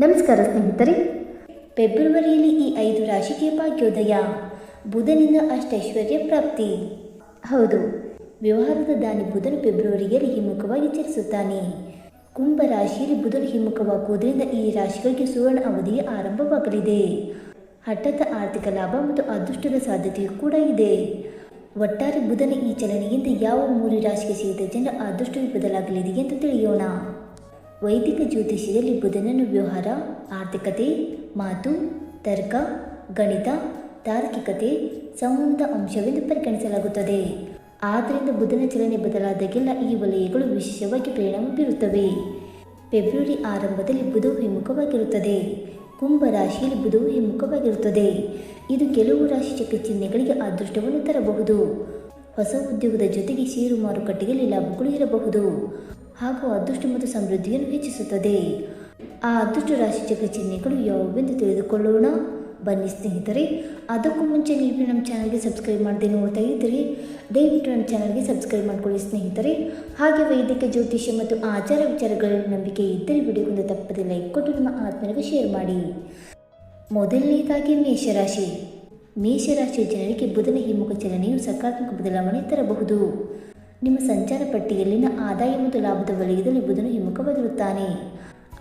ನಮಸ್ಕಾರ ಸ್ನೇಹಿತರೆ. ಫೆಬ್ರವರಿಯಲ್ಲಿ ಈ 5 ರಾಶಿಗೆ ಭಾಗ್ಯೋದಯ. ಬುಧನಿಂದ ಅಷ್ಟೈಶ್ವರ್ಯ ಪ್ರಾಪ್ತಿ. ಹೌದು, ವ್ಯವಹಾರದ ದಾನಿ ಬುಧನು ಫೆಬ್ರವರಿಯಲ್ಲಿ ಹಿಮ್ಮುಖವಾಗಿ ಚಲಿಸುತ್ತಾನೆ. ಕುಂಭ ರಾಶಿಯಲ್ಲಿ ಬುಧನು ಹಿಮ್ಮುಖವಾಗುವುದರಿಂದ ಈ ರಾಶಿಗಳಿಗೆ ಸುವರ್ಣ ಅವಧಿಯ ಆರಂಭವಾಗಲಿದೆ. ಹಠಾತ್ ಆರ್ಥಿಕ ಲಾಭ ಮತ್ತು ಅದೃಷ್ಟದ ಸಾಧ್ಯತೆಯೂ ಕೂಡ ಇದೆ. ಒಟ್ಟಾರೆ ಬುಧನ ಈ ಚಲನೆಯಿಂದ ಯಾವ 3 ರಾಶಿಗೆ ಸೇರಿದ ಜನರ ಅದೃಷ್ಟವೂ ಬದಲಾಗಲಿದೆ ಎಂದು ತಿಳಿಯೋಣ. ವೈದಿಕ ಜ್ಯೋತಿಷ್ಯದಲ್ಲಿ ಬುಧನನ್ನು ವ್ಯವಹಾರ, ಆರ್ಥಿಕತೆ, ಮಾತು, ತರ್ಕ, ಗಣಿತ, ತಾರ್ಕಿಕತೆ, ಸಂವಹನದ ಅಂಶವೆಂದು ಪರಿಗಣಿಸಲಾಗುತ್ತದೆ. ಆದ್ದರಿಂದ ಬುಧನ ಚಲನೆ ಬದಲಾದಾಗೆಲ್ಲ ಈ ವಲಯಗಳು ವಿಶೇಷವಾಗಿ ಪರಿಣಾಮ ಬೀರುತ್ತವೆ. ಫೆಬ್ರವರಿ ಆರಂಭದಲ್ಲಿ ಬುಧವು ಹಿಮ್ಮುಖವಾಗಿರುತ್ತದೆ. ಕುಂಭ ರಾಶಿಯಲ್ಲಿ ಬುಧವು ಹಿಮ್ಮುಖವಾಗಿರುತ್ತದೆ. ಇದು ಕೆಲವು ರಾಶಿ ಚಕ್ರ ಚಿಹ್ನೆಗಳಿಗೆ ಅದೃಷ್ಟವನ್ನು ತರಬಹುದು. ಹೊಸ ಉದ್ಯೋಗದ ಜೊತೆಗೆ ಷೇರು ಮಾರುಕಟ್ಟೆಯಲ್ಲಿ ಲಾಭಗಳು ಇರಬಹುದು ಹಾಗೂ ಅದೃಷ್ಟ ಮತ್ತು ಸಮೃದ್ಧಿಯನ್ನು ಹೆಚ್ಚಿಸುತ್ತದೆ. ಆ ಅದೃಷ್ಟ ರಾಶಿ ಚಕ್ರ ಚಿಹ್ನೆಗಳು ಯಾವುವೆಂದು ತಿಳಿದುಕೊಳ್ಳೋಣ ಬನ್ನಿ ಸ್ನೇಹಿತರೆ. ಅದಕ್ಕೂ ಮುಂಚೆ ನೀವು ನಮ್ಮ ಚಾನಲ್ಗೆ ಸಬ್ಸ್ಕ್ರೈಬ್ ಮಾಡದೆ ನೋಡ್ತಾ ಇದ್ದರೆ ದಯವಿಟ್ಟು ನಮ್ಮ ಚಾನಲ್ಗೆ ಸಬ್ಸ್ಕ್ರೈಬ್ ಮಾಡಿಕೊಳ್ಳಿ ಸ್ನೇಹಿತರೆ. ಹಾಗೆ ವೈದಿಕ ಜ್ಯೋತಿಷ್ಯ ಮತ್ತು ಆಚಾರ ವಿಚಾರಗಳಲ್ಲಿ ನಂಬಿಕೆ ಇದ್ದರೆ ವಿಡಿಯೋಗೊಂದು ತಪ್ಪದೆ ಲೈಕ್ ಕೊಟ್ಟು ನಿಮ್ಮ ಆತ್ಮೀಯರಿಗೆ ಶೇರ್ ಮಾಡಿ. ಮೊದಲನೇದಾಗಿ ಮೇಷರಾಶಿ. ಮೇಷರಾಶಿಯ ಜನರಿಗೆ ಬುಧನ ಹಿಮ್ಮುಖ ಚಲನೆಯು ಸಕಾರಾತ್ಮಕ ಬದಲಾವಣೆ ತರಬಹುದು. ನಿಮ್ಮ ಸಂಚಾರ ಪಟ್ಟಿಯಲ್ಲಿನ ಆದಾಯ ಮತ್ತು ಲಾಭದ ವಲಯದಲ್ಲಿ ಬುಧನು ಹಿಮ್ಮುಖವಾಗಿರುತ್ತಾನೆ.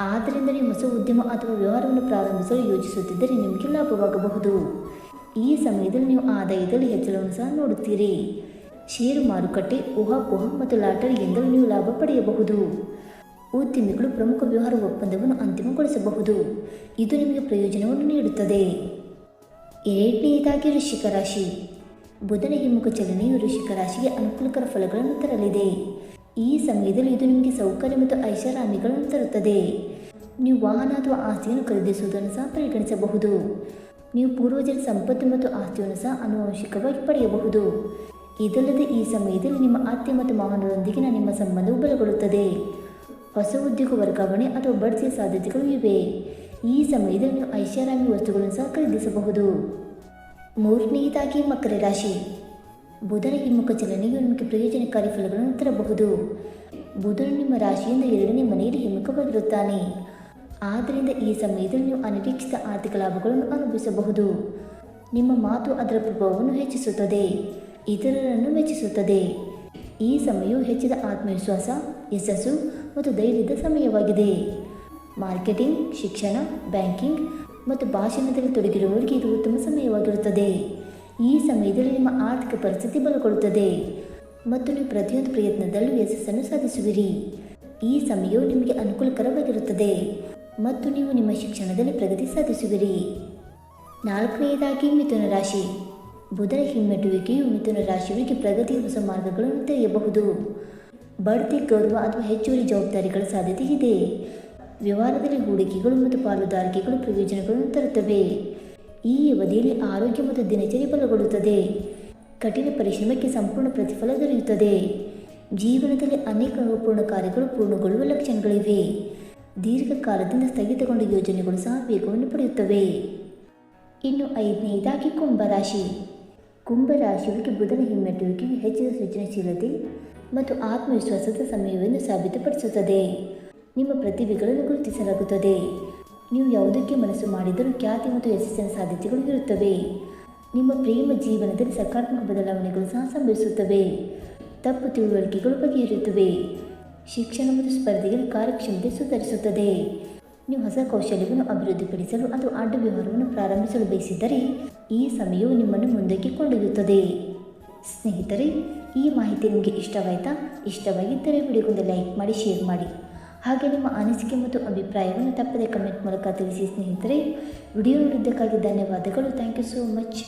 ಆದ್ದರಿಂದ ನೀವು ಹೊಸ ಉದ್ಯಮ ಅಥವಾ ವ್ಯವಹಾರವನ್ನು ಪ್ರಾರಂಭಿಸಲು ಯೋಜಿಸುತ್ತಿದ್ದರೆ ನಿಮಗೆ ಲಾಭವಾಗಬಹುದು. ಈ ಸಮಯದಲ್ಲಿ ನೀವು ಆದಾಯದಲ್ಲಿ ಹೆಚ್ಚಳವನ್ನು ಸಹ ನೋಡುತ್ತೀರಿ. ಷೇರು ಮಾರುಕಟ್ಟೆ, ಊಹಾಪೋಹ ಮತ್ತು ಲಾಟರಿಯಿಂದಲೂ ನೀವು ಲಾಭ ಪಡೆಯಬಹುದು. ಉದ್ಯಮಿಗಳು ಪ್ರಮುಖ ವ್ಯವಹಾರ ಒಪ್ಪಂದವನ್ನು ಅಂತಿಮಗೊಳಿಸಬಹುದು. ಇದು ನಿಮಗೆ ಪ್ರಯೋಜನವನ್ನು ನೀಡುತ್ತದೆ. ಎರಡನೆಯದಾಗಿ ವೃಶ್ಚಿಕ ರಾಶಿ. ಬುಧನ ಹಿಮ್ಮುಖ ಚಲನೆಯು ವೃಶ್ಚಿಕ ರಾಶಿಗೆ ಅನುಕೂಲಕರ ಫಲಗಳನ್ನು ತರಲಿದೆ. ಈ ಸಮಯದಲ್ಲಿ ಇದು ನಿಮಗೆ ಸೌಕರ್ಯ ಮತ್ತು ಐಷಾರಾಮಿಗಳನ್ನು ತರುತ್ತದೆ. ನೀವು ವಾಹನ ಅಥವಾ ಆಸ್ತಿಯನ್ನು ಖರೀದಿಸುವುದನ್ನು ಸಹ ಪರಿಗಣಿಸಬಹುದು. ನೀವು ಪೂರ್ವಜರ ಸಂಪತ್ತು ಮತ್ತು ಆಸ್ತಿಯನ್ನು ಸಹ ಆನುವಂಶಿಕವಾಗಿ ಪಡೆಯಬಹುದು. ಇದಲ್ಲದೆ ಈ ಸಮಯದಲ್ಲಿ ನಿಮ್ಮ ಅತ್ತೆ ಮತ್ತು ಮಾವನರೊಂದಿಗಿನ ನಿಮ್ಮ ಸಂಬಂಧವು ಬಲಗೊಳ್ಳುತ್ತದೆ. ಹೊಸ ಉದ್ಯೋಗ ವರ್ಗಾವಣೆ ಅಥವಾ ಬಡ್ತಿಯ ಸಾಧ್ಯತೆಗಳು ಇವೆ. ಈ ಸಮಯದಲ್ಲಿ ನೀವು ಐಷಾರಾಮಿ ವಸ್ತುಗಳನ್ನು ಸಹ ಖರೀದಿಸಬಹುದು. ಮೂರನೆಯದಾಗಿ ಮಕರ ರಾಶಿ. ಬುಧನ ಹಿಮ್ಮುಖ ಚಲನೆಯು ನಿಮಗೆ ಪ್ರಯೋಜನಕಾರಿ ಫಲಗಳನ್ನು ತರಬಹುದು. ಬುಧನು ನಿಮ್ಮ ರಾಶಿಯಿಂದ 2ನೇ ಮನೆಯಲ್ಲಿ ಹಿಮ್ಮುಖವಾಗಿರುತ್ತಾನೆ. ಆದ್ದರಿಂದ ಈ ಸಮಯದಲ್ಲಿ ನೀವು ಅನಿರೀಕ್ಷಿತ ಆರ್ಥಿಕ ಲಾಭಗಳನ್ನು ಅನುಭವಿಸಬಹುದು. ನಿಮ್ಮ ಮಾತು ಅದರ ಪ್ರಭಾವವನ್ನು ಹೆಚ್ಚಿಸುತ್ತದೆ, ಇತರರನ್ನು ಮೆಚ್ಚಿಸುತ್ತದೆ. ಈ ಸಮಯವು ಹೆಚ್ಚಿದ ಆತ್ಮವಿಶ್ವಾಸ, ಯಶಸ್ಸು ಮತ್ತು ಧೈರ್ಯದ ಸಮಯವಾಗಿದೆ. ಮಾರ್ಕೆಟಿಂಗ್, ಶಿಕ್ಷಣ, ಬ್ಯಾಂಕಿಂಗ್ ಮತ್ತು ಭಾಷಣದಲ್ಲಿ ತೊಡಗಿರುವವರಿಗೆ ಇದು ಉತ್ತಮ ಸಮಯವಾಗಿರುತ್ತದೆ. ಈ ಸಮಯದಲ್ಲಿ ನಿಮ್ಮ ಆರ್ಥಿಕ ಪರಿಸ್ಥಿತಿ ಬಲಗೊಳ್ಳುತ್ತದೆ ಮತ್ತು ನೀವು ಪ್ರತಿಯೊಂದು ಪ್ರಯತ್ನದಲ್ಲೂ ಯಶಸ್ಸನ್ನು ಸಾಧಿಸುವಿರಿ. ಈ ಸಮಯವು ನಿಮಗೆ ಅನುಕೂಲಕರವಾಗಿರುತ್ತದೆ ಮತ್ತು ನೀವು ನಿಮ್ಮ ಶಿಕ್ಷಣದಲ್ಲಿ ಪ್ರಗತಿ ಸಾಧಿಸುವಿರಿ. ನಾಲ್ಕನೆಯದಾಗಿ ಮಿಥುನ ರಾಶಿ. ಬುಧನ ಹಿಮ್ಮೆಟ್ಟುವಿಕೆಯು ಮಿಥುನ ರಾಶಿಯವರಿಗೆ ಪ್ರಗತಿಯ ಹೊಸ ಮಾರ್ಗಗಳನ್ನು ತೆರೆಯಬಹುದು. ಬಡ್ತಿ, ಗೌರವ ಅಥವಾ ಹೆಚ್ಚುವರಿ ಜವಾಬ್ದಾರಿಗಳ ಸಾಧ್ಯತೆ ಇದೆ. ವ್ಯವಹಾರದಲ್ಲಿ ಹೂಡಿಕೆಗಳು ಮತ್ತು ಪಾಲುದಾರಿಕೆಗಳು ಪ್ರಯೋಜನಗಳನ್ನು ತರುತ್ತವೆ. ಈ ಅವಧಿಯಲ್ಲಿ ಆರೋಗ್ಯ ಮತ್ತು ದಿನಚರಿ ಬಲಗೊಳ್ಳುತ್ತದೆ. ಕಠಿಣ ಪರಿಶ್ರಮಕ್ಕೆ ಸಂಪೂರ್ಣ ಪ್ರತಿಫಲ ದೊರೆಯುತ್ತದೆ. ಜೀವನದಲ್ಲಿ ಅನೇಕ ಅಪೂರ್ಣ ಕಾರ್ಯಗಳು ಪೂರ್ಣಗೊಳ್ಳುವ ಲಕ್ಷಣಗಳಿವೆ. ದೀರ್ಘಕಾಲದಿಂದ ಸ್ಥಗಿತಗೊಂಡ ಯೋಜನೆಗಳು ಸಹ ವೇಗವನ್ನು ಪಡೆಯುತ್ತವೆ. ಇನ್ನು 5ನೇದಾಗಿ ಕುಂಭರಾಶಿ. ಕುಂಭರಾಶಿಯವರಿಗೆ ಬುಧನ ಹಿಮ್ಮೆಟ್ಟುವಿಕೆಯು ಹೆಚ್ಚಿನ ಸೃಜನಶೀಲತೆ ಮತ್ತು ಆತ್ಮವಿಶ್ವಾಸದ ಸಮಯವೆಂದು ಸಾಬೀತುಪಡಿಸುತ್ತದೆ. ನಿಮ್ಮ ಪ್ರತಿಭೆಗಳನ್ನು ಗುರುತಿಸಲಾಗುತ್ತದೆ. ನೀವು ಯಾವುದಕ್ಕೆ ಮನಸ್ಸು ಮಾಡಿದರೂ ಖ್ಯಾತಿ ಮತ್ತು ಯಶಸ್ಸಿನ ಸಾಧ್ಯತೆಗಳು ಇರುತ್ತವೆ. ನಿಮ್ಮ ಪ್ರೇಮ ಜೀವನದಲ್ಲಿ ಸಕಾರಾತ್ಮಕ ಬದಲಾವಣೆಗಳು ಸಹ ಸಂಭವಿಸುತ್ತವೆ. ತಪ್ಪು ತಿಳುವಳಿಕೆಗಳು ಬಗೆಹರಿಯುತ್ತವೆ. ಶಿಕ್ಷಣ ಮತ್ತು ಸ್ಪರ್ಧೆಯಲ್ಲಿ ಕಾರ್ಯಕ್ಷಮತೆ ಸುಧಾರಿಸುತ್ತದೆ. ನೀವು ಹೊಸ ಕೌಶಲ್ಯವನ್ನು ಅಭಿವೃದ್ಧಿಪಡಿಸಲು ಅಥವಾ ಅಡ್ಡ ವ್ಯವಹಾರವನ್ನು ಪ್ರಾರಂಭಿಸಲು ಬಯಸಿದ್ದರೆ ಈ ಸಮಯವು ನಿಮ್ಮನ್ನು ಮುಂದಕ್ಕೆ ಕೊಂಡೊಯ್ಯುತ್ತದೆ. ಸ್ನೇಹಿತರೆ, ಈ ಮಾಹಿತಿ ನಿಮಗೆ ಇಷ್ಟವಾಯಿತಾ? ಇಷ್ಟವಾಗಿದ್ದರೆ ವಿಡಿಯೋಗೊಂದು ಲೈಕ್ ಮಾಡಿ, ಶೇರ್ ಮಾಡಿ. ಹಾಗೆ ನಿಮ್ಮ ಅನಿಸಿಕೆ ಮತ್ತು ಅಭಿಪ್ರಾಯವನ್ನು ತಪ್ಪದೆ ಕಮೆಂಟ್ ಮೂಲಕ ತಿಳಿಸಿ ಸ್ನೇಹಿತರೆ. ವಿಡಿಯೋ ನೋಡಿದ್ದಕ್ಕಾಗಿ ಧನ್ಯವಾದಗಳು. Thank you so much.